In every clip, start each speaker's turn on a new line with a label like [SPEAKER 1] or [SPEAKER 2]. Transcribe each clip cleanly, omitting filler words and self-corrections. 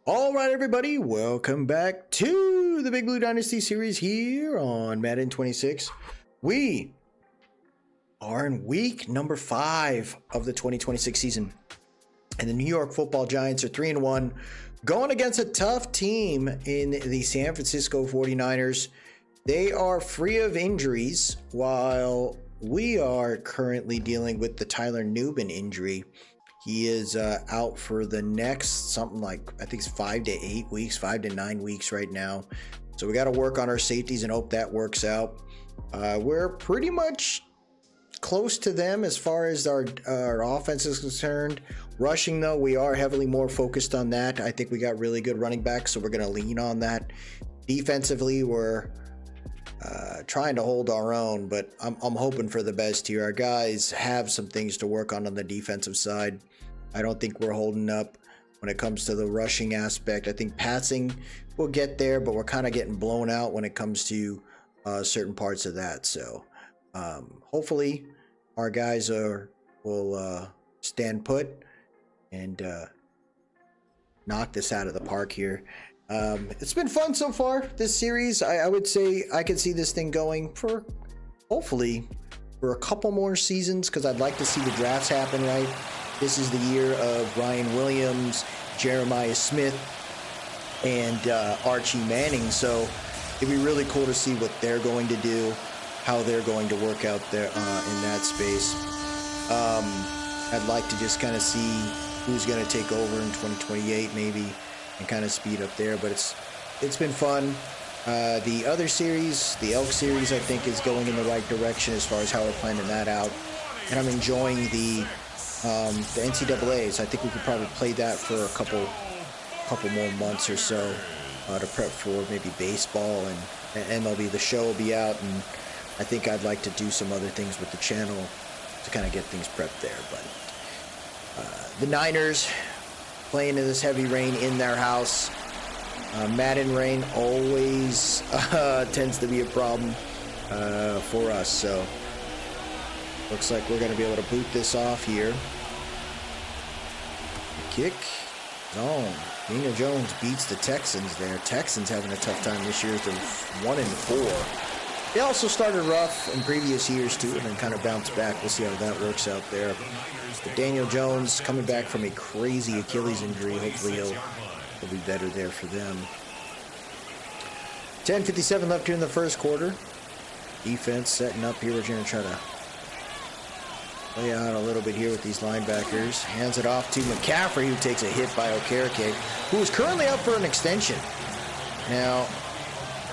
[SPEAKER 1] All right, everybody, welcome back to the Big Blue Dynasty series here on Madden 26. We are in week number 5 of the 2026 season, and the New York Football Giants are 3-1, going against a tough team in the San Francisco 49ers. They are free of injuries, while we are currently dealing with the Tyler Nubin injury. He is out for the next something like, I think it's 5 to 8 weeks, 5 to 9 weeks right now. So we got to work on our safeties and hope that works out. We're pretty much close to them as far as our offense is concerned. Rushing, though, we are heavily more focused on that. I think we got really good running backs, so we're going to lean on that. Defensively, we're trying to hold our own, but I'm hoping for the best here. Our guys have some things to work on the defensive side. I don't think we're holding up when it comes to the rushing aspect. I think passing will get there, but we're kind of getting blown out when it comes to certain parts of that. So hopefully our guys will stand put and knock this out of the park here. It's been fun so far, this series. I would say I could see this thing going for, hopefully, for a couple more seasons, because I'd like to see the drafts happen, right? This is the year of Ryan Williams, Jeremiah Smith, and Archie Manning, so it'd be really cool to see what they're going to do, how they're going to work out there in that space. I'd like to just kind of see who's going to take over in 2028, maybe, and kind of speed up there, but it's been fun. The other series, the Elk series, I think is going in the right direction as far as how we're planning that out, and I'm enjoying the NCAAs. I think we could probably play that for a couple more months or so to prep for maybe baseball and MLB. The show will be out, and I think I'd like to do some other things with the channel to kind of get things prepped there. But the Niners playing in this heavy rain in their house. Madden rain always tends to be a problem for us, so looks like we're going to be able to boot this off here. Kick zone. Daniel Jones beats the Texans there. Texans having a tough time this year. They're 1-4. They also started rough in previous years too, and then kind of bounced back. We'll see how that works out there. But Daniel Jones coming back from a crazy Achilles injury. Hopefully he'll be better there for them. 10:57 left here in the first quarter. Defense setting up here. We're going to try to play out a little bit here with these linebackers. Hands it off to McCaffrey, who takes a hit by Okereke, who is currently up for an extension. Now,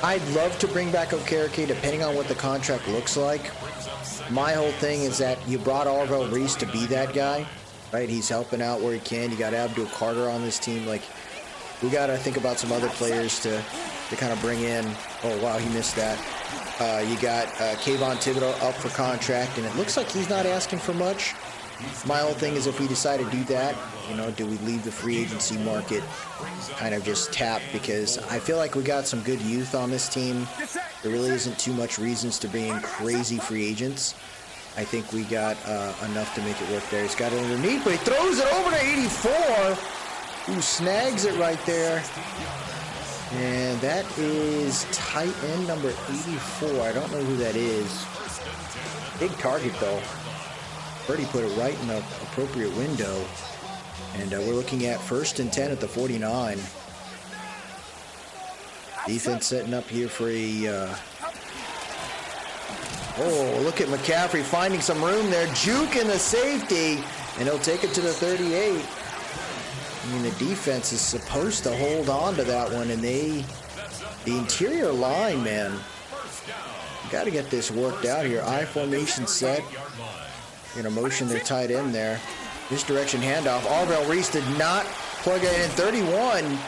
[SPEAKER 1] I'd love to bring back Okereke depending on what the contract looks like. My whole thing is that you brought Arvell Reese to be that guy, right? He's helping out where he can. You got Abdul Carter on this team. Like, we got to think about some other players to kind of bring in. Oh, wow, he missed that. You got Kayvon Thibodeau up for contract, and it looks like he's not asking for much. My whole thing is, if we decide to do that, do we leave the free agency market kind of just tapped? Because I feel like we got some good youth on this team. There really isn't too much reasons to bring in crazy free agents. I think we got enough to make it work there. He's got it underneath, but he throws it over to 84. Who snags it right there. And that is tight end number 84. I don't know who that is. Big target, though. Already put it right in the appropriate window. And we're looking at 1st and 10 at the 49. Defense setting up here for a... Oh, look at McCaffrey finding some room there. Juke in the safety. And he'll take it to the 38. I mean, the defense is supposed to hold on to that one, and the interior line, man, you got to get this worked out here. I formation set. In a motion, they're tied in there. Misdirection handoff. Arvell Reese did not plug it in. 31.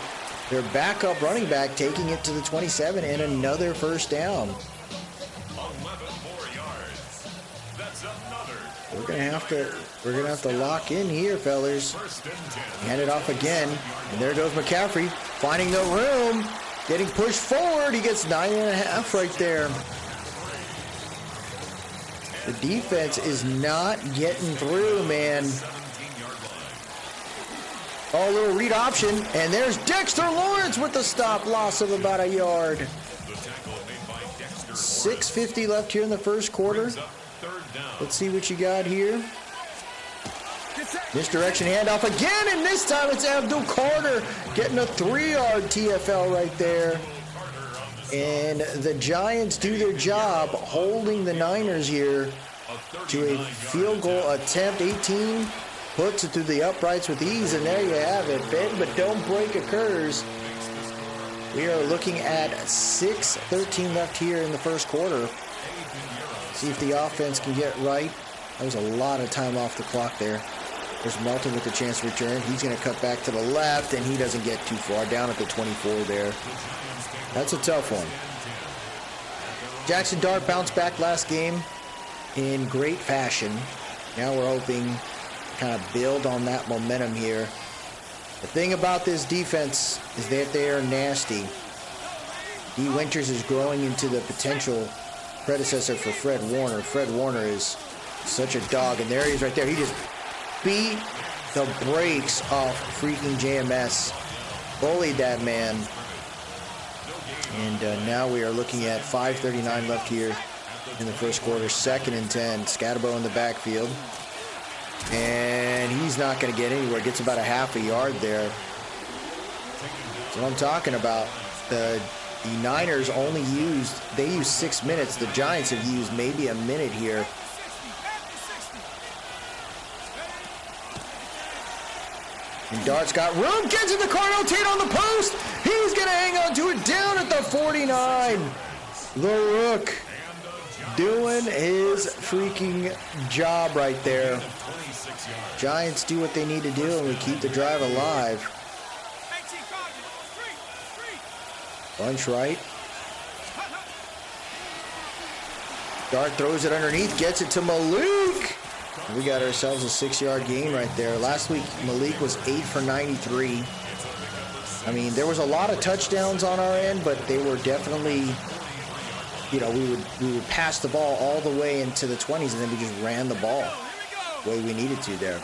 [SPEAKER 1] Their backup running back taking it to the 27 and another first down. We're gonna have to lock in here, fellas. Hand it off again, and there goes McCaffrey, finding the room, getting pushed forward. He gets 9.5 right there. The defense is not getting through, man. Oh, a little read option, and there's Dexter Lawrence with the stop, loss of about a yard. 6:50 left here in the first quarter. Let's see what you got here. Misdirection handoff again, and this time it's Abdul Carter getting a 3-yard TFL right there. And the Giants do their job holding the Niners here to a field goal attempt. 18 puts it through the uprights with ease, and there you have it. Bend but don't break occurs. We are looking at 6:13 left here in the first quarter. See if the offense can get right. That was a lot of time off the clock there. There's Melton with the chance to return. He's going to cut back to the left, and he doesn't get too far. Down at the 24 there. That's a tough one. Jackson Dart bounced back last game in great fashion. Now we're hoping to kind of build on that momentum here. The thing about this defense is that they are nasty. D. Winters is growing into the potential predecessor for Fred Warner. Fred Warner is such a dog, and there he is right there. He just beat the brakes off freaking JMS. Bullied that man. And now we are looking at 5:39 left here in the first quarter. 2nd and 10. Scatterbo in the backfield. And he's not going to get anywhere. Gets about a half a yard there. That's what I'm talking about. The Niners only used 6 minutes. The Giants have used maybe a minute here. And Dart's got room, gets in the Cardinal Tate on the post. He's going to hang on to it down at the 49. The Rook doing his freaking job right there. Giants do what they need to do, and we keep the drive alive. Bunch right. Dart throws it underneath, gets it to Malik. We got ourselves a 6-yard gain right there. Last week, Malik was 8 for 93. I mean, there was a lot of touchdowns on our end, but they were definitely, you know, we would pass the ball all the way into the 20s, and then we just ran the ball the way we needed to there.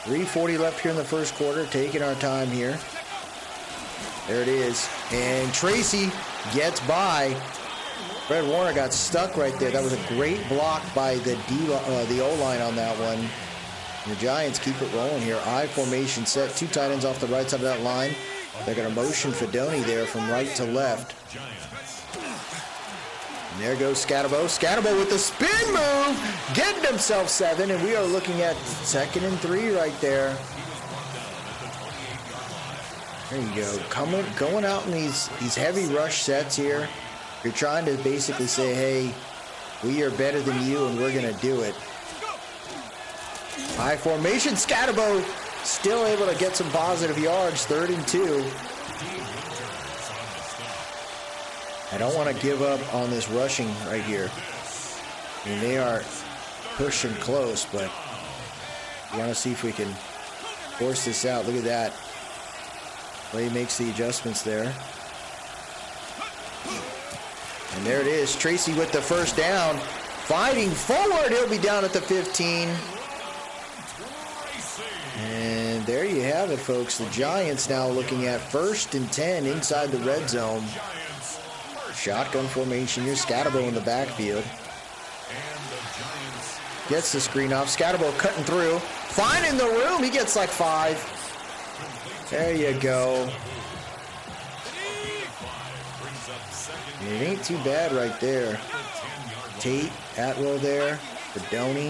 [SPEAKER 1] 3:40 left here in the first quarter, taking our time here. There it is. And Tracy gets by. Fred Warner got stuck right there. That was a great block by the O-line on that one. The Giants keep it rolling here. I formation set. 2 tight ends off the right side of that line. They're going to motion Fedoni there from right to left. And there goes Scatterbo. Scatterbo with the spin move. Getting himself 7. And we are looking at 2nd and 3 right there. There you go. Going out in these heavy rush sets here. You're trying to basically say, hey, we are better than you, and we're going to do it. High formation. Scatterbo still able to get some positive yards. 3rd and 2. I don't want to give up on this rushing right here. I mean, they are pushing close, but we want to see if we can force this out. Look at that. Way he makes the adjustments there. And there it is. Tracy with the first down. Fighting forward. He'll be down at the 15. And there you have it, folks. The Giants now looking at 1st and 10 inside the red zone. Shotgun formation here. Scatterbo in the backfield. Gets the screen off. Scatterbo cutting through. Finding the room. He gets like 5. There you go. It ain't too bad right there. Tate, Atwell there, Fedoni,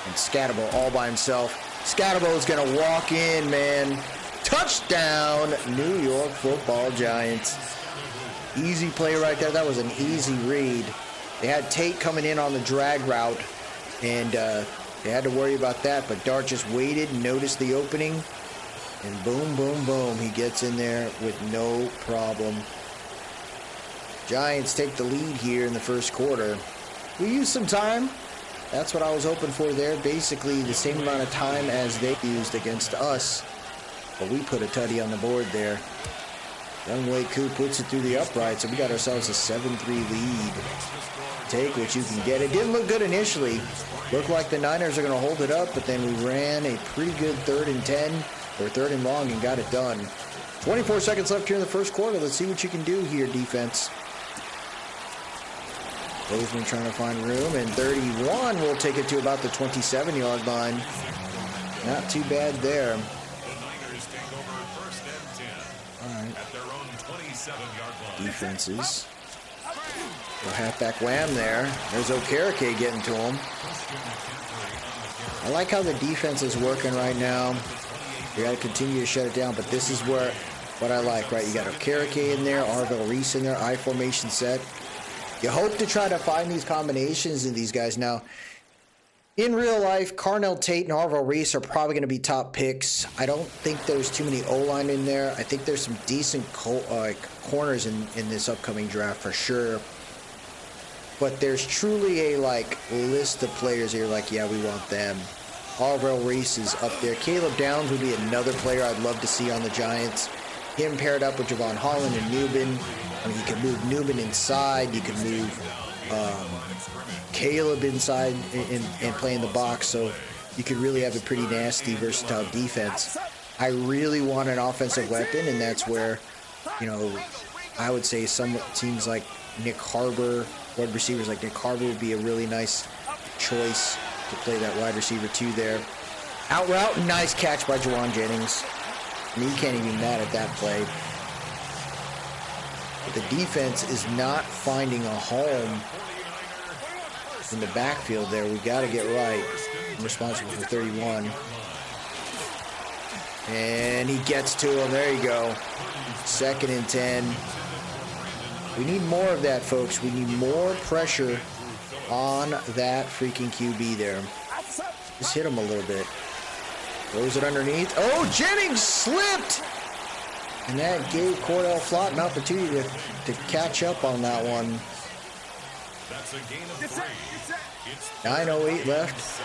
[SPEAKER 1] and Scatterbo all by himself. Scatterbo is going to walk in, man. Touchdown, New York Football Giants. Easy play right there. That was an easy read. They had Tate coming in on the drag route, and they had to worry about that, but Dart just waited, noticed the opening, and boom, boom, boom. He gets in there with no problem. Giants take the lead here in the first quarter. We used some time. That's what I was hoping for there. Basically the same amount of time as they used against us. But we put a tutty on the board there. Young Wei Koo puts it through the upright, so we got ourselves a 7-3 lead. Take what you can get. It didn't look good initially. Looked like the Niners are going to hold it up, but then we ran a pretty good 3rd and 10 or 3rd and long and got it done. 24 seconds left here in the first quarter. Let's see what you can do here, defense. Bozeman trying to find room, and 31 will take it to about the 27-yard line. Not too bad there. All right. Defenses. A halfback wham there. There's Okereke getting to him. I like how the defense is working right now. You got to continue to shut it down, but this is what I like, right? You got Okereke in there, Arvell Reese in there, I formation set. You hope to try to find these combinations in these guys. Now, in real life, Carnell Tate and Arvell Reese are probably going to be top picks. I don't think there's too many O-line in there. I think there's some decent corners in this upcoming draft for sure. But there's truly a list of players here yeah, we want them. Arvell Reese is up there. Caleb Downs would be another player I'd love to see on the Giants. Him paired up with Javon Holland and Newbin. I mean, you can move Newbin inside. You can move Caleb inside and play in the box. So you could really have a pretty nasty, versatile defense. I really want an offensive weapon, and that's where, I would say some teams like Nick Harbor, wide receivers like Nick Harbor would be a really nice choice to play that wide receiver too there. Out route, nice catch by Juwan Jennings. I mean, you can't even be mad at that play. But the defense is not finding a home in the backfield there. We got to get right. I'm responsible for 31. And he gets to him. There you go. 2nd and 10. We need more of that, folks. We need more pressure on that freaking QB there. Just hit him a little bit. Throws it underneath. Oh, Jennings slipped! And that gave Cordell Flott an opportunity to catch up on that one. 9:08 left.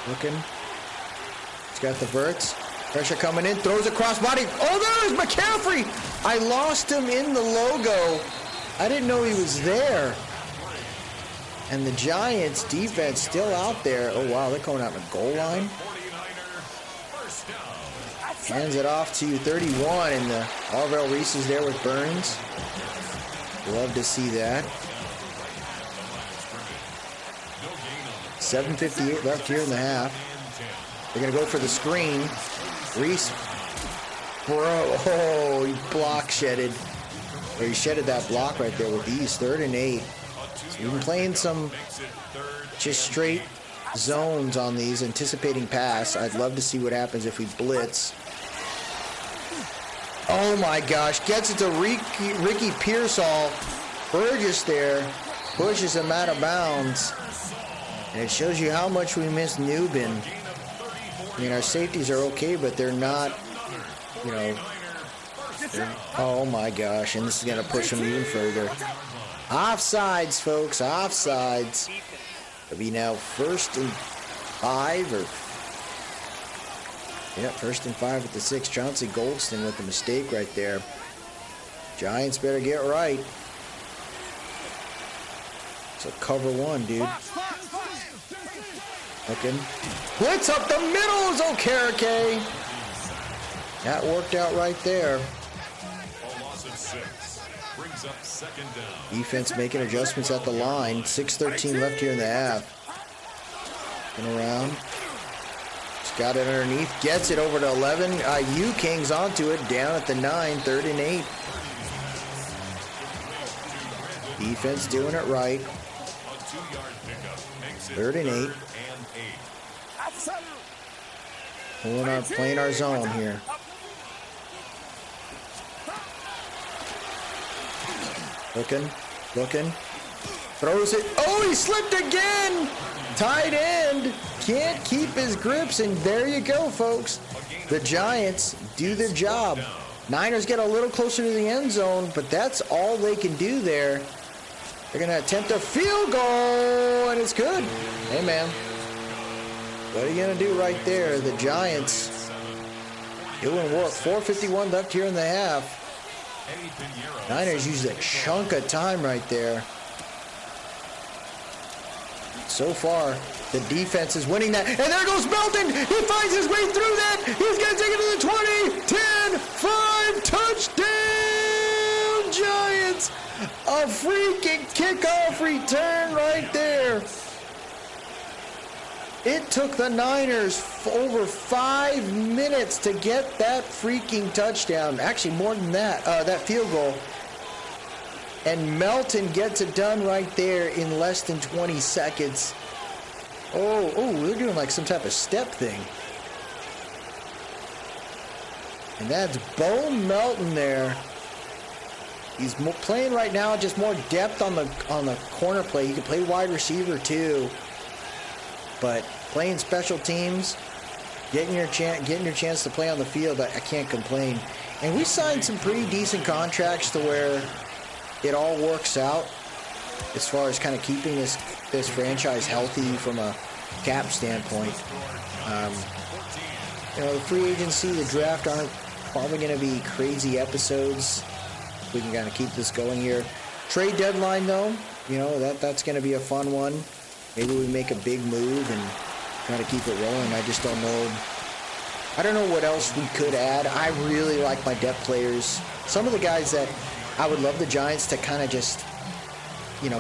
[SPEAKER 1] Looking. He's got the verts. Pressure coming in. Throws a crossbody. Oh, there's McCaffrey! I lost him in the logo. I didn't know he was there. And the Giants defense still out there. Oh, wow, they're coming out in the goal line. Hands it off to 31, and the Arvell Reese is there with Burns. Love to see that. 7:58 left here in the half. They're going to go for the screen. Reese, bro, he block shedded. Or he shedded that block right there with these. 3rd and 8. So we've been playing some just straight zones on these, anticipating pass. I'd love to see what happens if we blitz. Oh my gosh, gets it to Ricky Pearsall. Burgess there pushes him out of bounds. And it shows you how much we miss Newbin. I mean, our safeties are okay, but they're not, oh my gosh, and this is going to push them even further. Offsides, folks, offsides. It'll be now 1st and 5 or... Yeah, 1st and 5 at the 6. Chauncey Goldston with the mistake right there. Giants better get right. So cover 1, dude. Looking. Blitz up the middle is Okereke. That worked out right there. Defense making adjustments at the line. 6:13 left here in the half. And around. Got it underneath, gets it over to 11. IU Kings onto it, down at the 9, 3rd and 8. Defense doing it right. 3rd and 8. Playing our zone here. Looking. Throws it. Oh, he slipped again! Tight end can't keep his grips, and there you go, folks. The Giants do their job. Niners get a little closer to the end zone, but that's all they can do there. They're going to attempt a field goal, and it's good. Hey, man. What are you going to do right there? The Giants doing work. 4:51 left here in the half. Niners used a chunk of time right there. So far, the defense is winning that. And there goes Melton. He finds his way through that. He's going to take it to the 20, 10, 5, touchdown Giants. A freaking kickoff return right there. It took the Niners over 5 minutes to get that freaking touchdown. Actually, more than that, that field goal. And Melton gets it done right there in less than 20 seconds. Oh, they're doing like some type of step thing. And that's Bo Melton there. He's playing right now, just more depth on the corner play. He can play wide receiver too. But playing special teams, getting your chance to play on the field, I can't complain. And we signed some pretty decent contracts to where it all works out as far as kind of keeping this franchise healthy from a cap standpoint. The free agency, the draft aren't probably going to be crazy episodes. We can kind of keep this going here. Trade deadline, though, that's going to be a fun one. Maybe we make a big move and try to keep it rolling. I just don't know. I don't know what else we could add. I really like my depth players. Some of the guys that I would love the Giants to kind of just,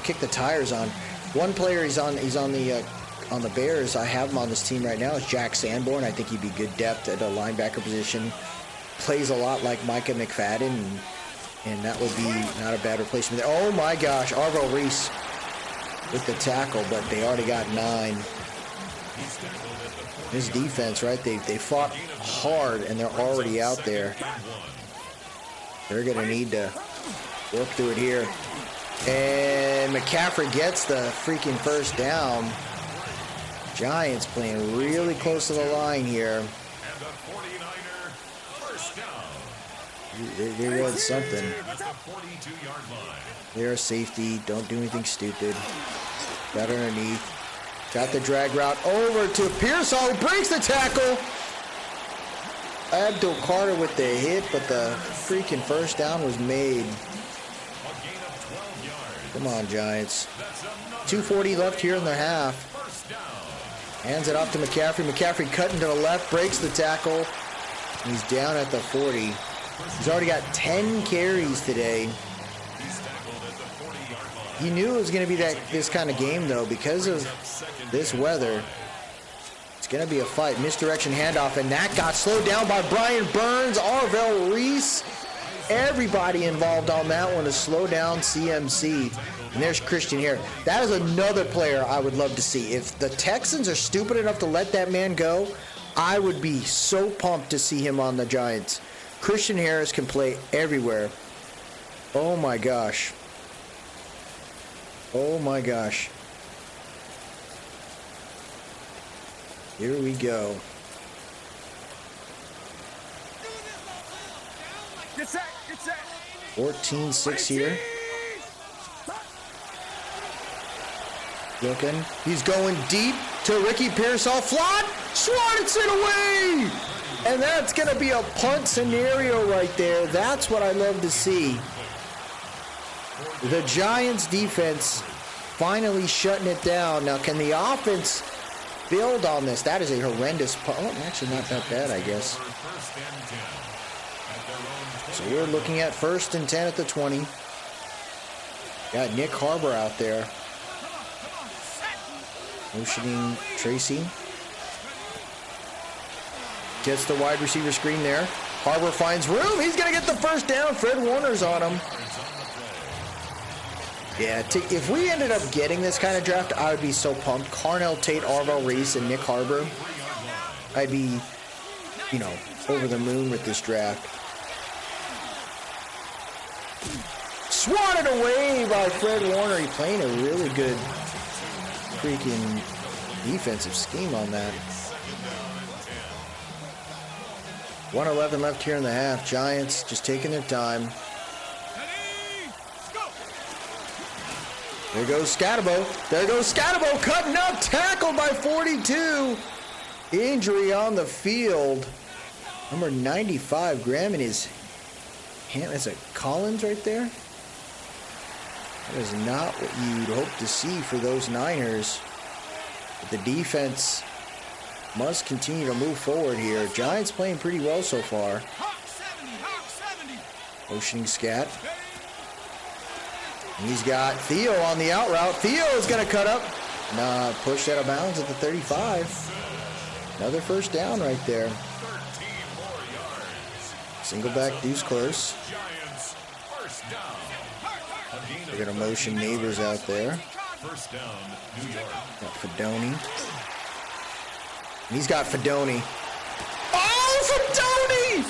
[SPEAKER 1] kick the tires on. One player he's on the Bears. I have him on this team right now. Is Jack Sanborn. I think he'd be good depth at the linebacker position. Plays a lot like Micah McFadden, and that would be not a bad replacement there. Oh my gosh, Arvell Reese with the tackle, but they already got 9. His defense, right? They fought hard, and they're already out there. They're going to need to work through it here. And McCaffrey gets the freaking first down. Giants playing really close to the line here. There was something. They're a safety. Don't do anything stupid. Got underneath. Got the drag route over to Pearsall. Breaks the tackle. Abdul Carter with the hit, but the freaking first down was made. Come on, Giants. 2:40 left here in the half. Hands it off to McCaffrey. McCaffrey cutting to the left, breaks the tackle. He's down at the 40. He's already got 10 carries today. He knew it was going to be this kind of game, though, because of this weather. It's going to be a fight. Misdirection handoff, and that got slowed down by Brian Burns, Arvell Reese. Everybody involved on that one to slow down CMC. And there's Christian here. That is another player I would love to see. If the Texans are stupid enough to let that man go, I would be so pumped to see him on the Giants. Christian Harris can play everywhere. Oh my gosh. Oh my gosh. Here we go. 14-6 here. Looking. He's going deep to Ricky Pearsall. Flot! Swats it away! And that's going to be a punt scenario right there. That's what I love to see. The Giants defense finally shutting it down. Now, can the offense build on this? That is a horrendous punt. Oh, actually not that bad, I guess. So we're looking at 1st and 10 at the 20. Got Nick Harbor out there. Motioning Tracy. Gets the wide receiver screen there. Harbor finds room. He's going to get the first down. Fred Warner's on him. Yeah, if we ended up getting this kind of draft, I would be so pumped. Carnell Tate, Arvell Reese, and Nick Harbor. I'd be, over the moon with this draft. Swatted away by Fred Warner. He's playing a really good freaking defensive scheme on that. 1:11 left here in the half. Giants just taking their time. There goes Scatabo. There goes Scatabo. Cutting up. Tackled by 42. Injury on the field. Number 95, Graham, in his That's a Collins right there. That is not what you'd hope to see for those Niners. But the defense must continue to move forward here. Giants playing pretty well so far. Motioning scat. And he's got Theo on the out route. Theo is going to cut up. Nah, pushed out of bounds at the 35. Another first down right there. Single back, deuce close. They're going to motion Neighbors out there. Got Fedoni. He's got Fedoni. Oh, Fedoni!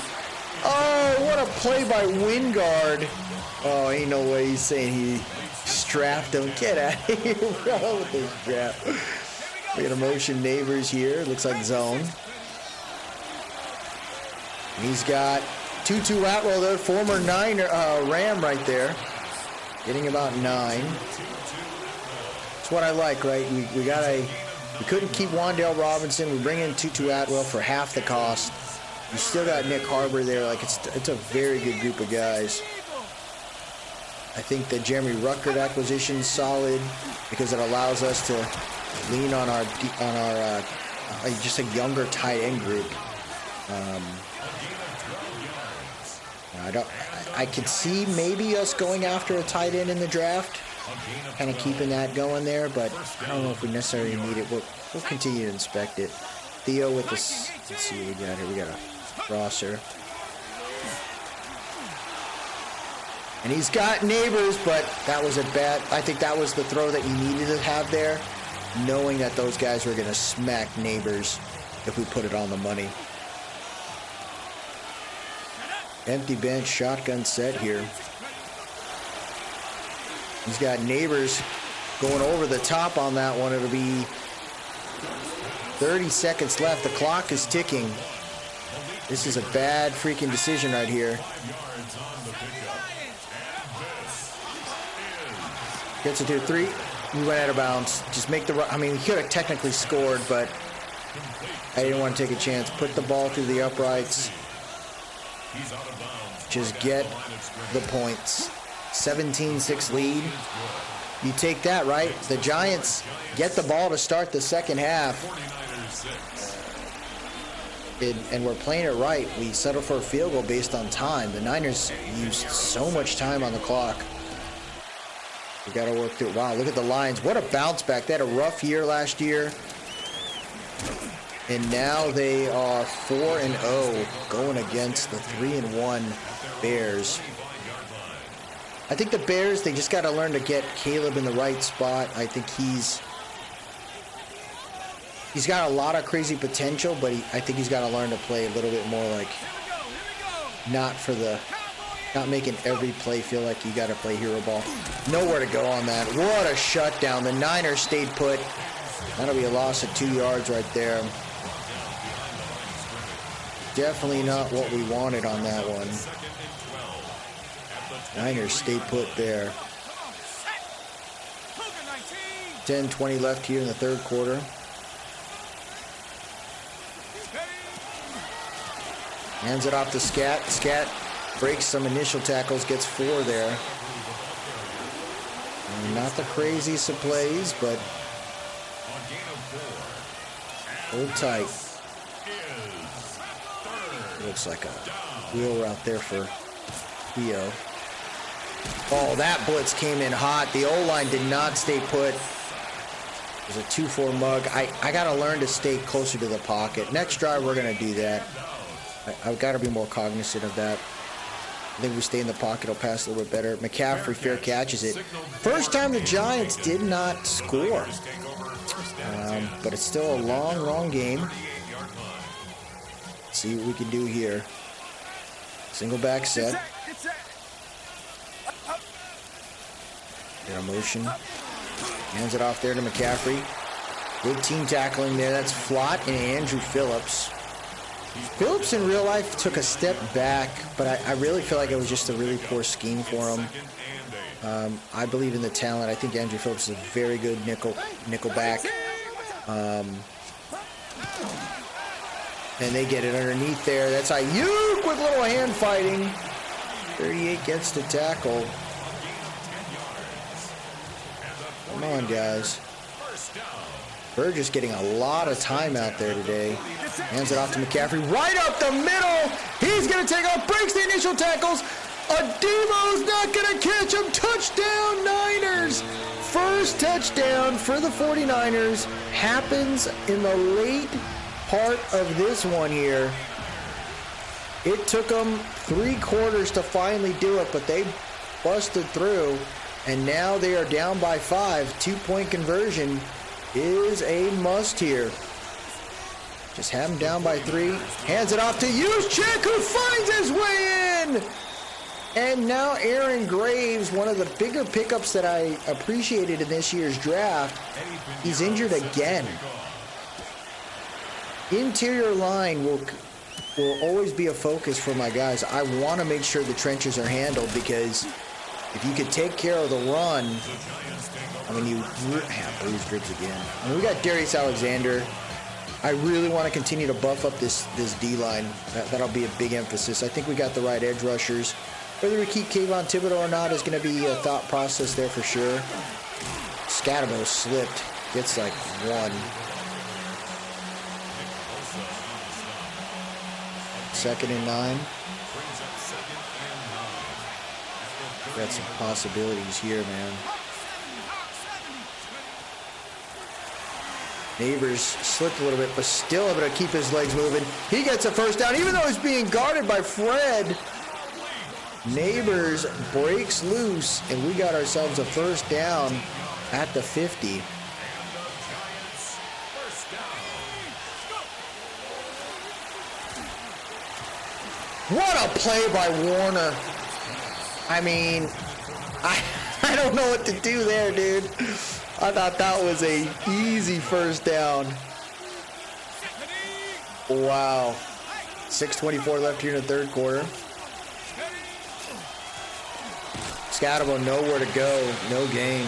[SPEAKER 1] Oh, what a play by Wingard. Oh, ain't no way he's saying he strapped him. Get out of here, bro, with this strap. We're going to motion Neighbors here. Looks like zone. And he's got Tutu Atwell there, former Ram right there. Getting about 9. That's what I like, right? We couldn't keep Wan'Dale Robinson. We bring in Tutu Atwell for half the cost. You still got Nick Harbor there. Like it's a very good group of guys. I think the Jeremy Ruckert acquisition is solid because it allows us to lean on our just a younger tight end group. I could see maybe us going after a tight end in the draft, kind of keeping that going there, but I don't know if we necessarily need it. We'll continue to inspect it. Theo with this. Let's see what we got here. We got a Rosser. And he's got Neighbors, but that was a bad. I think that was the throw that you needed to have there, knowing that those guys were going to smack Neighbors if we put it on the money. Empty bench, shotgun set here. He's got Neighbors going over the top on that one. It'll be 30 seconds left. The clock is ticking. This is a bad freaking decision right here. Gets it to 3. We went out of bounds. Just make the run. I mean, he could have technically scored, but I didn't want to take a chance. Put the ball through the uprights. Just get the points. 17-6 lead. You take that, right? The Giants get the ball to start the second half. And we're playing it right. We settle for a field goal based on time. The Niners used so much time on the clock. We got to work through it. Wow, look at the Lions. What a bounce back. They had a rough year last year. And now they are 4-0 going against the 3-1 Bears. I think the Bears, they just got to learn to get Caleb in the right spot. I think he's got a lot of crazy potential, but I think he's got to learn to play a little bit more like not making every play feel like you got to play hero ball. Nowhere to go on that. What a shutdown. The Niners stayed put. That'll be a loss of 2 yards right there. Definitely not what we wanted on that one. Niners stayed put there. 10:20 left here in the third quarter. Hands it off to Scat. Scat breaks some initial tackles, gets 4 there. And not the craziest of plays, but hold tight. Looks like a wheel route there for Theo. Oh, that blitz came in hot. The O-line did not stay put. It was a 2-4 mug. I got to learn to stay closer to the pocket. Next drive, we're going to do that. I've got to be more cognizant of that. I think we stay in the pocket, it'll pass a little bit better. McCaffrey fair catches it. First time the Giants did not score. But it's still a long game. Let's see what we can do here. Single back set. Get a motion. Hands it off there to McCaffrey. Good team tackling there. That's Flott and Andrew Phillips. Phillips in real life took a step back, but I really feel like it was just a really poor scheme for him. I believe in the talent. I think Andrew Phillips is a very good nickel back. And they get it underneath there. That's Ayuk with little hand fighting. 38 gets the tackle. Come on, guys. We're just getting a lot of time out there today. Hands it off to McCaffrey. Right up the middle. He's going to take off. Breaks the initial tackles. Adebo's not going to catch him. Touchdown, Niners. First touchdown for the 49ers happens in the late part of this one here. It took them 3 quarters to finally do it, but they busted through, and now they are down by 5. 2-point conversion is a must here. Just have him down by 3. Hands it off to Juszczyk, who finds his way in. And now Aaron Graves, one of the bigger pickups that I appreciated in this year's draft, he's injured again. Interior line will always be a focus for my guys. I want to make sure the trenches are handled, because if you could take care of the run, I mean, you have bruised ribs again. I mean, we got Darius Alexander. I really want to continue to buff up this D-line. That'll be a big emphasis. I think we got the right edge rushers. Whether we keep Kayvon Thibodeau or not is going to be a thought process there for sure. Scatterbo slipped. Gets like 1. Second and 9. Got some possibilities here, man. Neighbors slipped a little bit, but still able to keep his legs moving. He gets a first down, even though he's being guarded by Fred. Neighbors breaks loose, and we got ourselves a first down at the 50. What a play by Warner. I mean, I don't know what to do there, dude. I thought that was a easy first down. Wow. 6:24 left here in the third quarter. Scatterbo nowhere to go. No gain.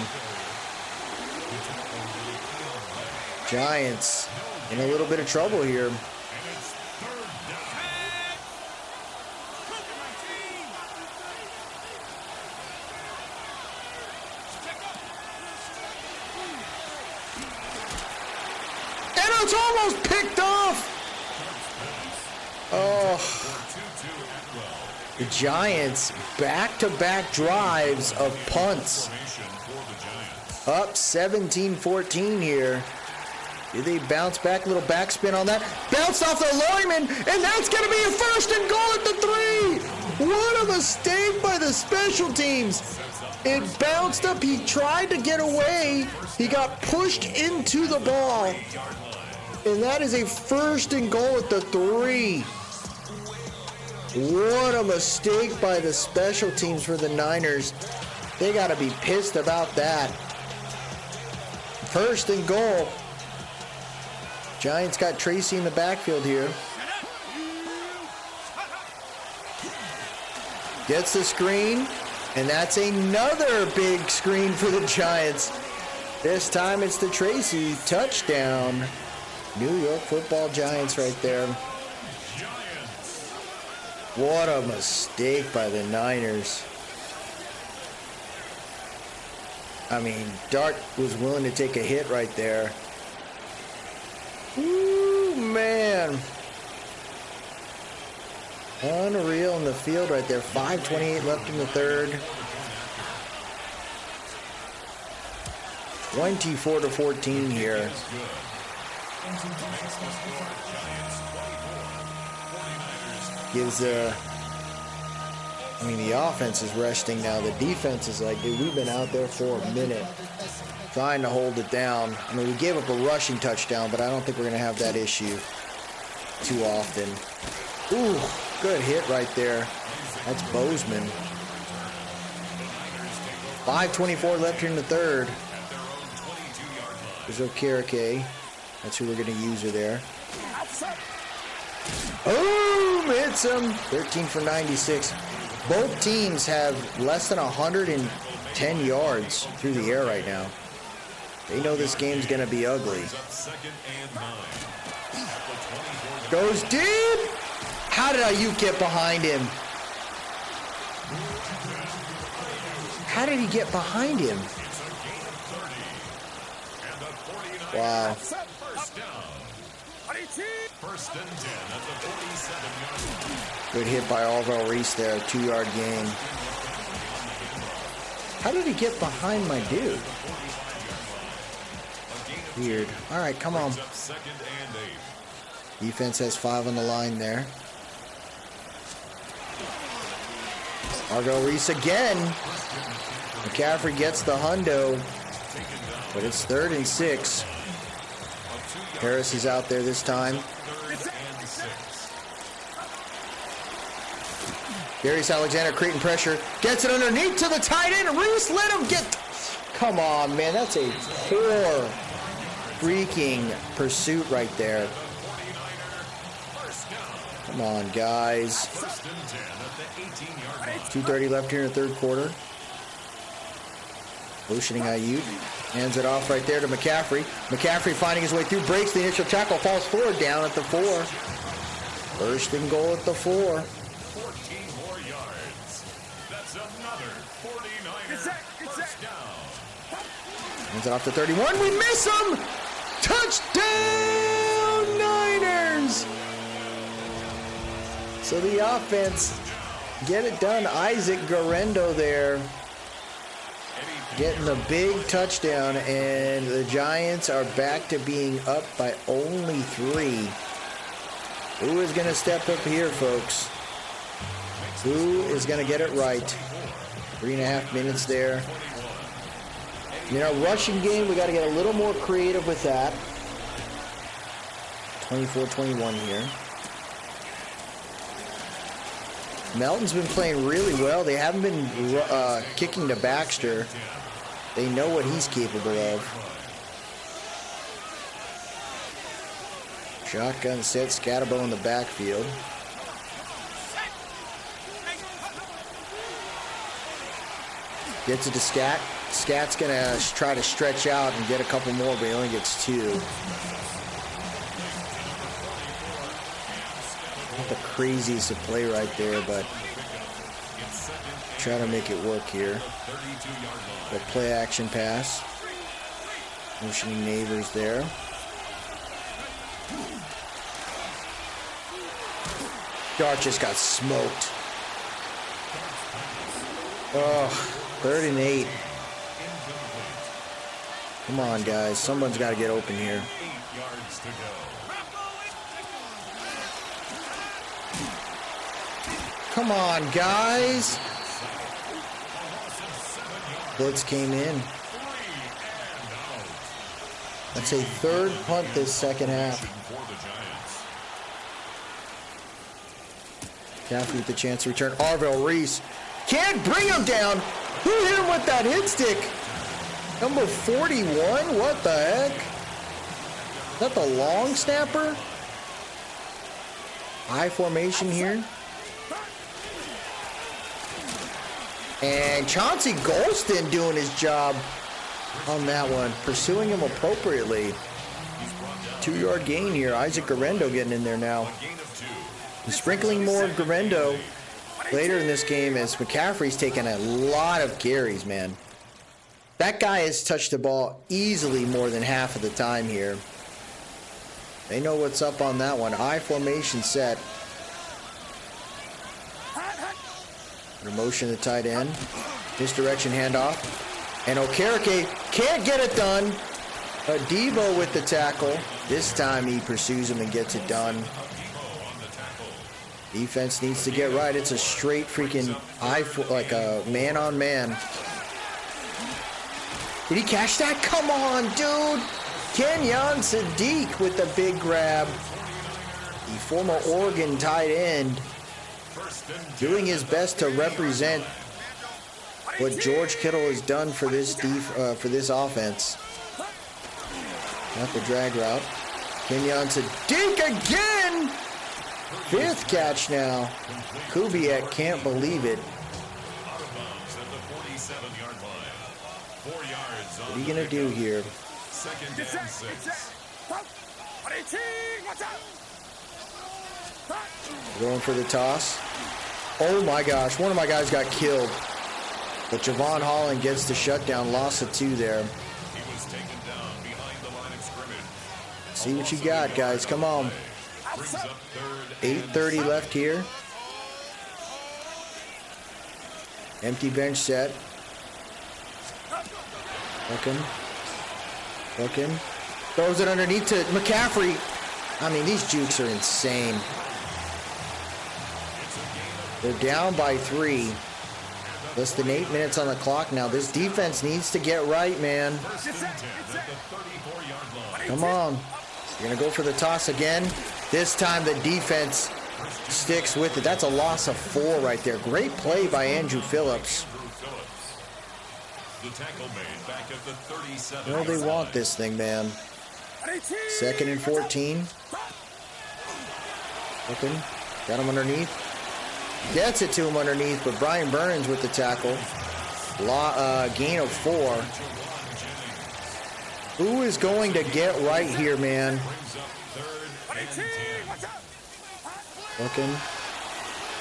[SPEAKER 1] Giants in a little bit of trouble here. And it's almost picked off. Oh. The Giants back-to-back drives of punts. Up 17-14 here. Did they bounce back? A little backspin on that. Bounced off the lineman, and that's going to be a first and goal at the 3. What a mistake by the special teams. It bounced up. He tried to get away. He got pushed into the ball. And that is a first and goal at the 3. What a mistake by the special teams for the Niners. They got to be pissed about that. First and goal. Giants got Tracy in the backfield here. Gets the screen, and that's another big screen for the Giants. This time it's the Tracy touchdown. New York Football Giants right there. What a mistake by the Niners. I mean, Dart was willing to take a hit right there. Ooh, man. Unreal in the field right there. 5:28 left in the third. 24-14 here. Gives the offense is resting now. The defense is like, dude, we've been out there for a minute trying to hold it down. I mean, we gave up a rushing touchdown, but I don't think we're going to have that issue too often. Ooh, good hit right there. That's Bozeman. 5:24 left here in the third. There's Okereke. That's who we're going to use her there. Boom! Hits him. 13 for 96. Both teams have less than 110 yards through the air right now. They know this game's going to be ugly. Goes deep. How did Ayuk get behind him? How did he get behind him? Wow.
[SPEAKER 2] First and 10 at the 47-yard line.
[SPEAKER 1] Good hit by Alvaro Reese there. 2-yard gain. How did he get behind my dude? Weird. All right, come on. Defense has 5 on the line there. Alvaro Reese again. McCaffrey gets the hundo, but it's 3rd and 6. Harris is out there this time. Darius Alexander creating pressure. Gets it underneath to the tight end. Reese, let him get... Come on, man. That's a poor freaking pursuit right there. Come on, guys. 2:30 left here in the third quarter. Motioning Ayuk. Hands it off right there to McCaffrey. McCaffrey finding his way through. Breaks the initial tackle. Falls forward down at the 4. First and goal at the 4.
[SPEAKER 2] 14 more yards. That's another 49er. First down.
[SPEAKER 1] Hands it off to 31. We miss him! Touchdown, Niners! So the offense get it done. Isaac Guerrero there getting the big touchdown, and the Giants are back to being up by only 3. Who is going to step up here, folks? Who is going to get it right? 3.5 minutes there. In our rushing game, we got to get a little more creative with that. 24-21 here. Melton's been playing really well. They haven't been kicking to Baxter. They know what he's capable of. Shotgun set, Scatterbo in the backfield. Gets it to Scat. Scat's going to try to stretch out and get a couple more, but he only gets 2. Not the craziest of play right there, but try to make it work here. The play action pass. Motioning Neighbors there. Dart just got smoked. Oh, 3rd and 8. Come on, guys. Someone's got to get open here.
[SPEAKER 2] 8 yards to go.
[SPEAKER 1] Come on, guys. Blitz came in. That's a 3rd punt this second half. Caffrey with the chance to return. Arvell Reese can't bring him down. Who hit him with that hit stick? Number 41? What the heck? Is that the long snapper? High formation here. And Chauncey Golston doing his job on that one. Pursuing him appropriately. 2-yard gain here. Isaac Guerrero getting in there now. And sprinkling more Guerrero later in this game as McCaffrey's taken a lot of carries, man. That guy has touched the ball easily more than half of the time here. They know what's up on that one. I formation set. Motion the tight end. Misdirection handoff. And Okereke can't get it done. Debo with the tackle. This time he pursues him and gets it done. Defense needs to get right. It's a straight freaking like a man-on-man. Did he catch that? Come on, dude. Kenyon Sadiq with the big grab. The former Oregon tight end doing his best to represent what George Kittle has done for this offense. Not the drag route. Kenyon Sadiq again. 5th catch now. Kubiak can't believe it. What are you going to do here? Going for the toss. Oh my gosh, one of my guys got killed. But Javon Holland gets the shutdown, loss of 2 there.
[SPEAKER 2] He was taken down behind the line of scrimmage.
[SPEAKER 1] See what you got, guys. Come on.
[SPEAKER 2] Brings up 3rd
[SPEAKER 1] 8:30 left here. Empty bench set. Looking. Throws it underneath to McCaffrey. I mean, these jukes are insane. They're down by 3. Less than 8 minutes on the clock now. This defense needs to get right, man.
[SPEAKER 2] First and 10 at the 34-yard line.
[SPEAKER 1] Come on. You're going to go for the toss again. This time the defense sticks with it. That's a loss of 4 right there. Great play by Andrew Phillips.
[SPEAKER 2] The tackle made back at the 37.
[SPEAKER 1] Well, they want this thing, man. 2nd and 14. Looking. Got him underneath. Gets it to him underneath, but Brian Burns with the tackle. Gain of 4. Who is going to get right here, man? Looking.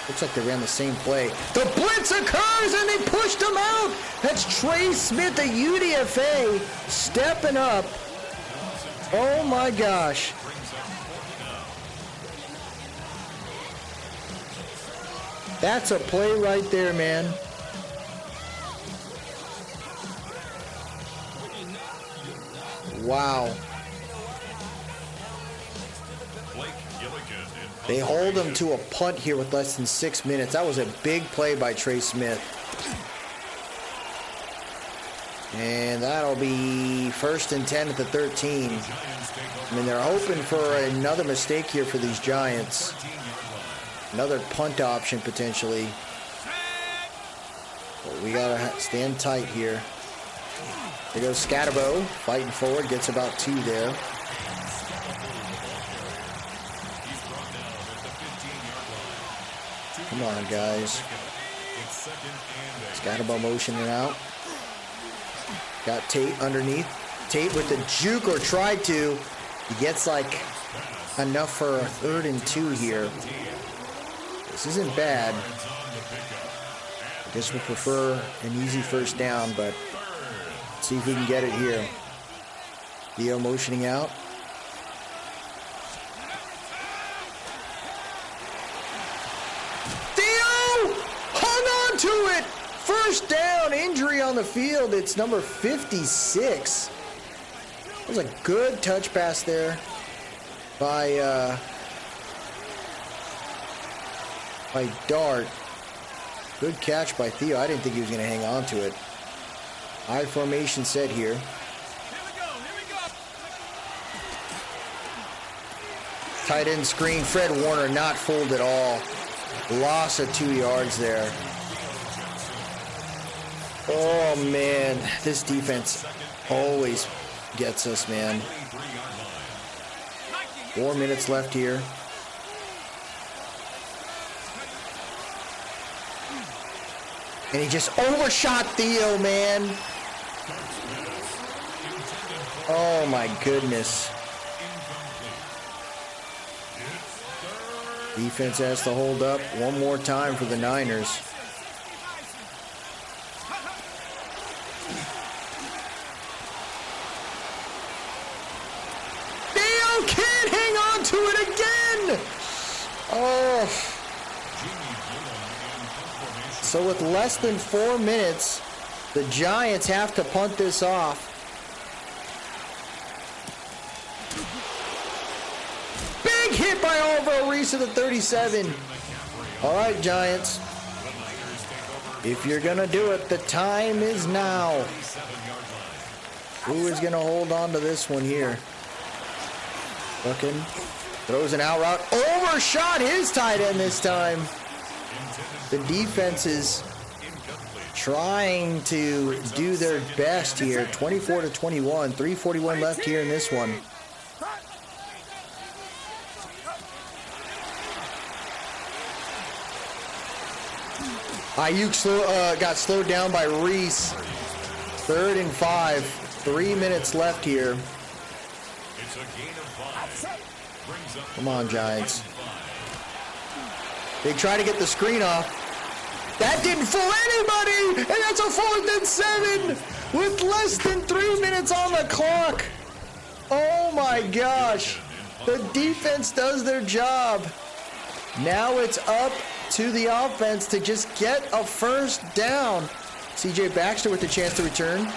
[SPEAKER 1] Looks like they ran the same play. The blitz occurs and they pushed him out. That's Trey Smith, the UDFA, stepping up. Oh my gosh. That's a play right there, man. Wow. They hold him to a punt here with less than 6 minutes. That was a big play by Trey Smith. And that'll be 1st and 10 at the 13. I mean, they're hoping for another mistake here for these Giants. Another punt option potentially. But we gotta stand tight here. There goes Scatterbo, fighting forward, gets about 2 there. Come on, guys. Scatterbo motioning out. Got Tate underneath. Tate with the juke, or tried to. He gets like enough for a 3rd and 2 here. This isn't bad. I guess we prefer an easy 1st down, but let's see if we can get it here. Theo motioning out. Theo hung on to it. 1st down, injury on the field. It's number 56. That was a good touch pass there by Dart. Good catch by Theo. I didn't think he was going to hang on to it. High formation set here. Tight end screen. Fred Warner not fooled at all. Loss of 2 yards there. Oh, man. This defense always gets us, man. 4 minutes left here. And he just overshot Theo, man. Oh, my goodness. Defense has to hold up one more time for the Niners. Theo can't hang on to it again. Oh. So with less than 4 minutes, the Giants have to punt this off. Big hit by Alvaro Reese at the 37. All right, Giants. If you're going to do it, the time is now. Who is going to hold on to this one here? Looking. Throws an out route. Overshot his tight end this time. The defense is trying to do their best here. 24-21. 3:41 left here in this one. Ayuk got slowed down by Reese. 3rd and 5. 3 minutes left here. Come on, Giants. They try to get the screen off. That didn't fool anybody, and that's a 4th and 7 with less than 3 minutes on the clock. Oh my gosh. The defense does their job. Now it's up to the offense to just get a first down. CJ Baxter with the chance to return.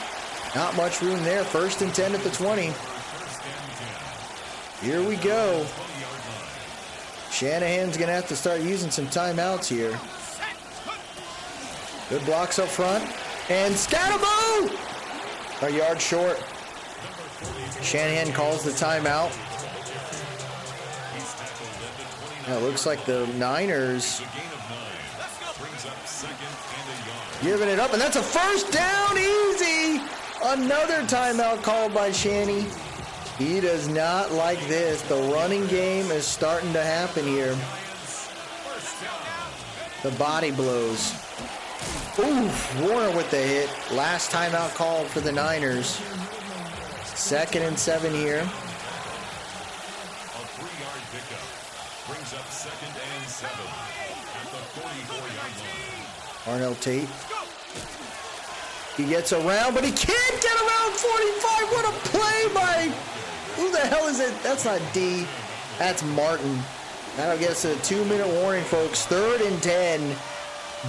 [SPEAKER 1] Not much room there. 1st and 10 at the 20. Here we go. Shanahan's going to have to start using some timeouts here. Good blocks up front. And Scatterboo! A yard short. Shanahan calls the timeout. Now it looks like the Niners giving it up, and that's a first down, easy. Another timeout called by Shanny. He does not like this. The running game is starting to happen here. The body blows. Oof, Warner with the hit. Last timeout called for the Niners. 2nd and 7 here.
[SPEAKER 2] A 3-yard pickup brings up 2nd and 7 at the 44-yard line.
[SPEAKER 1] Arnell Tate. He gets around, but he can't get around 45. What a play by... Who the hell is it? That's not D. That's Martin. That'll get us a 2-minute warning, folks. 3rd and 10.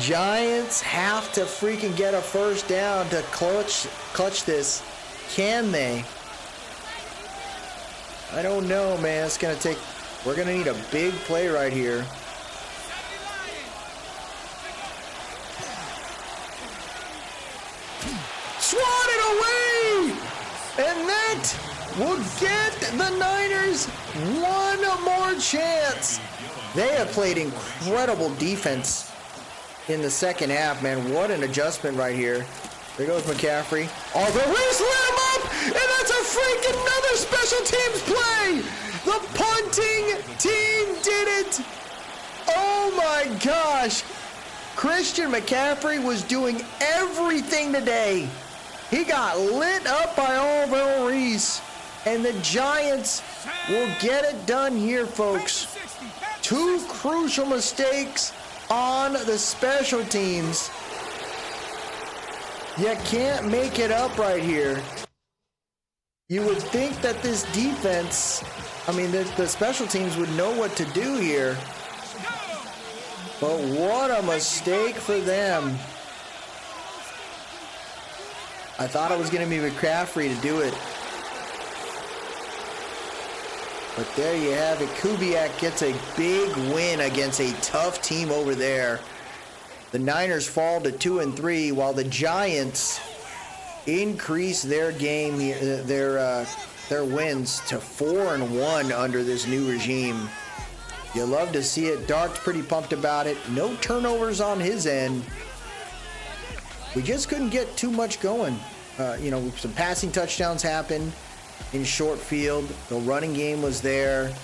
[SPEAKER 1] Giants have to freaking get a first down to clutch this. Can they? I don't know, man. It's going to take... We're going to need a big play right here. Swatted away! And that will get the Niners one more chance. They have played incredible defense in the second half, man. What an adjustment right here. There goes McCaffrey. Reese lit him up, and that's a freaking another special teams play. The punting team did it. Oh my gosh. Christian McCaffrey was doing everything today. He got lit up by Oliver Reese, and the Giants will get it done here, folks. 2 crucial mistakes on the special teams. You can't make it up right here. You would think that this defense, the special teams would know what to do here. But what a mistake for them. I thought it was going to be McCaffrey to do it. But there you have it. Kubiak gets a big win against a tough team over there. The Niners fall to 2-3, while the Giants increase their game, their wins to 4-1 under this new regime. You love to see it. Dart's pretty pumped about it. No turnovers on his end. We just couldn't get too much going. Some passing touchdowns happened in short field. The running game was there.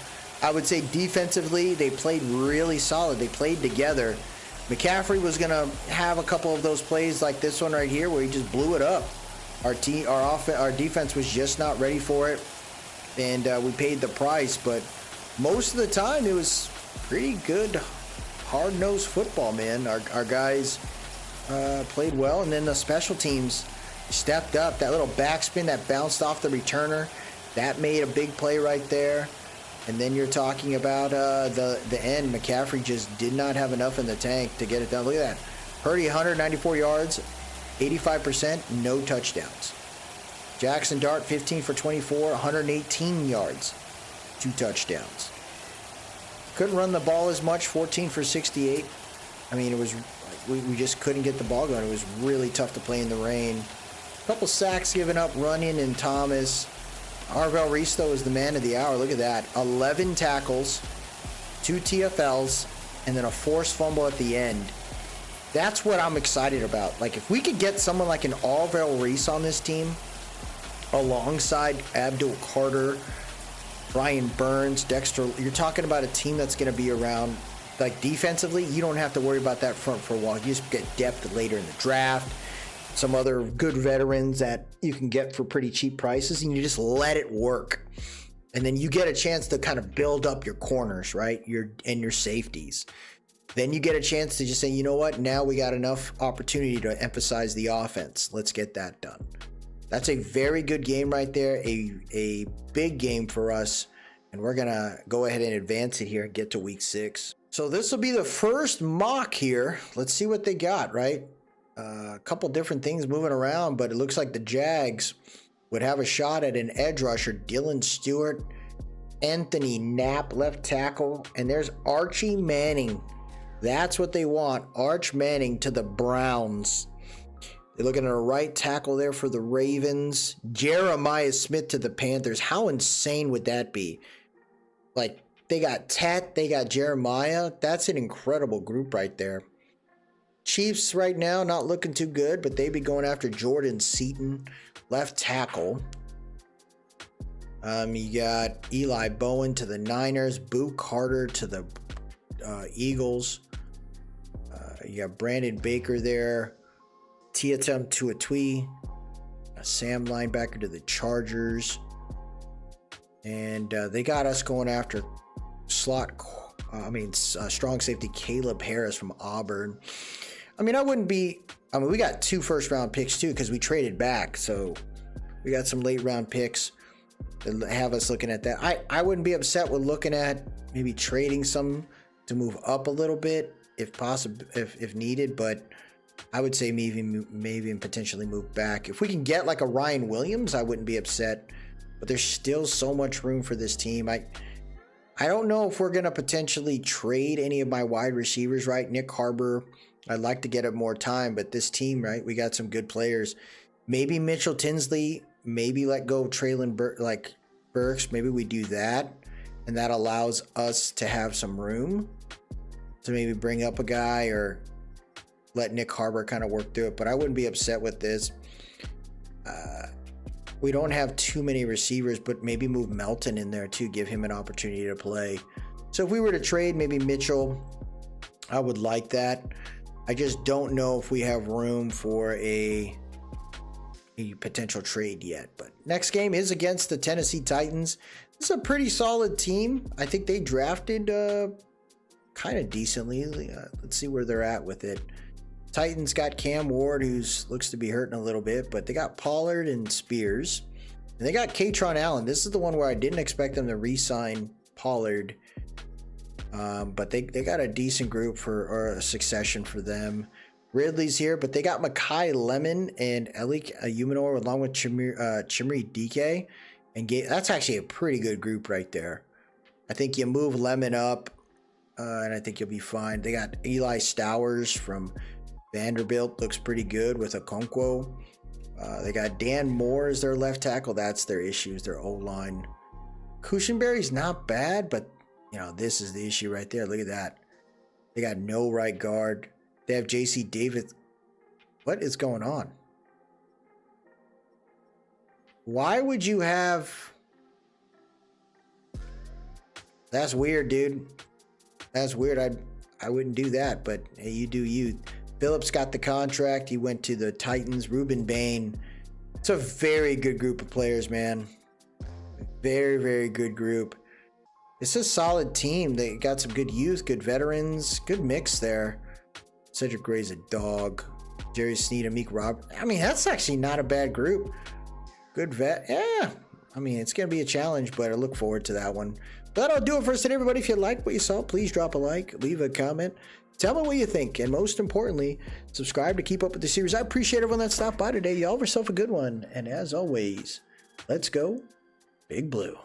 [SPEAKER 1] I would say defensively, they played really solid. They played together. McCaffrey was going to have a couple of those plays like this one right here where he just blew it up. Our defense was just not ready for it, and we paid the price. But most of the time, it was pretty good, hard-nosed football, man. Our guys played well, and then the special teams stepped up. That little backspin that bounced off the returner, that made a big play right there. And then you're talking about the end. McCaffrey just did not have enough in the tank to get it done. Look at that. Purdy, 194 yards, 85%, no touchdowns. Jackson Dart, 15 for 24, 118 yards, 2 touchdowns. Couldn't run the ball as much, 14 for 68. It was we just couldn't get the ball going. It was really tough to play in the rain. A couple sacks given up, Runyon and Thomas. Arvell Reese, though, is the man of the hour. Look at that. 11 tackles, 2 TFLs, and then a forced fumble at the end. That's what I'm excited about. Like, if we could get someone like an Arvell Reese on this team, alongside Abdul Carter, Brian Burns, Dexter, you're talking about a team that's going to be around. Like, defensively, you don't have to worry about that front for a while. You just get depth later in the draft. Some other good veterans that you can get for pretty cheap prices, and you just let it work. And then you get a chance to kind of build up your corners, right? Your safeties. Then you get a chance to just say, you know what? Now we got enough opportunity to emphasize the offense. Let's get that done. That's a very good game right there. A big game for us. And we're going to go ahead and advance it here and get to week 6. So this will be the first mock here. Let's see what they got, right? A couple different things moving around, but it looks like the Jags would have a shot at an edge rusher. Dylan Stewart, Anthony Knapp, left tackle. And there's Archie Manning. That's what they want. Arch Manning to the Browns. They're looking at a right tackle there for the Ravens. Jeremiah Smith to the Panthers. How insane would that be? Like, they got Tet, they got Jeremiah. That's an incredible group right there. Chiefs right now not looking too good, but they be going after Jordan Seaton, left tackle. You got Eli Bowen to the Niners. Boo Carter to the Eagles. You got Brandon Baker there. Tiatum Tuatui. Sam linebacker to the Chargers. And they got us going after strong safety Caleb Harris from Auburn. We got 2 first-round picks too because we traded back. So we got some late-round picks that have us looking at that. I wouldn't be upset with looking at maybe trading some to move up a little bit if possible, if needed, but I would say maybe potentially move back. If we can get like a Ryan Williams, I wouldn't be upset, but there's still so much room for this team. I don't know if we're going to potentially trade any of my wide receivers, right? Nick Harbor, I'd like to get him more time, but this team, right, we got some good players. Maybe Mitchell Tinsley, maybe let go of Traylon Burks. Maybe we do that, and that allows us to have some room to maybe bring up a guy or let Nick Harbor kind of work through it. But I wouldn't be upset with this. We don't have too many receivers, but maybe move Melton in there too, give him an opportunity to play. So if we were to trade maybe Mitchell, I would like that. I just don't know if we have room for a potential trade yet. But next game is against the Tennessee Titans. This is a pretty solid team. I think they drafted kind of decently. Let's see where they're at with it. Titans got Cam Ward, who looks to be hurting a little bit, but they got Pollard and Spears. And they got Katron Allen. This is the one where I didn't expect them to re-sign Pollard. But they got a decent group or a succession for them. Ridley's here, but they got Makai Lemon and Elik Umanor along with Chimri DK. And that's actually a pretty good group right there. I think you move Lemon up, and I think you'll be fine. They got Eli Stowers from Vanderbilt, looks pretty good with Okonkwo. They got Dan Moore as their left tackle. That's their issues, their O-line. Cushenberry's not bad, but this is the issue right there. Look at that. They got no right guard. They have J.C. Davis. What is going on? Why would you have... That's weird, dude. That's weird. I wouldn't do that, but hey, you do you. Phillips got the contract. He went to the Titans. Ruben Bain. It's a very good group of players, man. Very, very good group. It's a solid team. They got some good youth, good veterans, good mix there. Cedric Gray's a dog. Jerry Sneed, Amik Rob. That's actually not a bad group. Good vet. Yeah. It's going to be a challenge, but I look forward to that one. But that'll do it for us today, everybody. If you liked what you saw, please drop a like, leave a comment. Tell me what you think, and most importantly, subscribe to keep up with the series. I appreciate everyone that stopped by today. Y'all have yourself a good one, and as always, let's go Big Blue.